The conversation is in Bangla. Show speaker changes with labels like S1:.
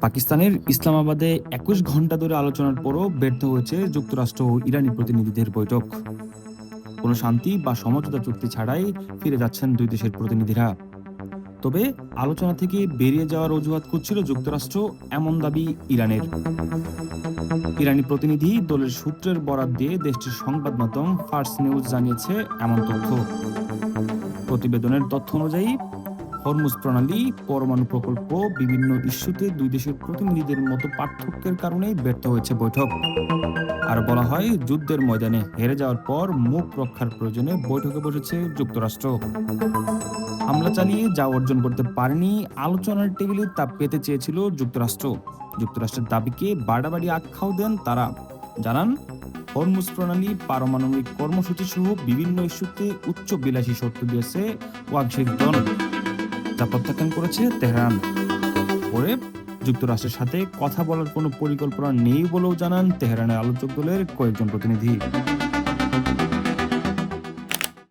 S1: পাকিস্তানের ইসলামাবাদে ২১ ঘন্টা ধরে আলোচনার পরও ব্যর্থ হয়েছে যুক্তরাষ্ট্র ও ইরানি প্রতিনিধিদের বৈঠক। কোনো শান্তি বা সমঝোতা চুক্তি ছাড়াই ফিরে যাচ্ছেন দুই দেশের প্রতিনিধিরা। তবে আলোচনা থেকে বেরিয়ে যাওয়ার অজুহাত করছিল যুক্তরাষ্ট্র, এমন দাবি ইরানের। ইরানি প্রতিনিধি দলের সূত্রের বরাত দিয়ে দেশটির সংবাদ মাধ্যম ফার্স নিউজ জানিয়েছে এমন তথ্য। প্রতিবেদনের তথ্য অনুযায়ী হরমুজ প্রণালী, পরমাণু প্রকল্প, বিভিন্ন ইস্যুতে দুই দেশের প্রতিনিধিদের মতো পার্থক্যের কারণেই ব্যর্থ হয়েছে বৈঠক। আর বলা হয়, যুদ্ধের ময়দানে হেরে যাওয়ার পর মুখ রক্ষার প্রয়োজনে বৈঠকে বসেছে যুক্তরাষ্ট্র। হামলা চালিয়ে যা অর্জন করতে পারেনি, আলোচনার টেবিলে তা পেতে চেয়েছিল যুক্তরাষ্ট্র। যুক্তরাষ্ট্রের দাবিকে বাড়াবাড়ি আখ্যাও দেন তারা। জানান, হরমুজ প্রণালী, পারমাণবিক কর্মসূচি সহ বিভিন্ন ইস্যুতে উচ্চ বিলাসী শর্ত দিয়েছে ওয়াশিংটন, যা প্রত্যাখ্যান করেছে তেহরান। পরে যুক্তরাষ্ট্রের সাথে কথা বলার কোনো পরিকল্পনা নেই বলেও জানান তেহরানের আলোচক দলের কয়েকজন প্রতিনিধি।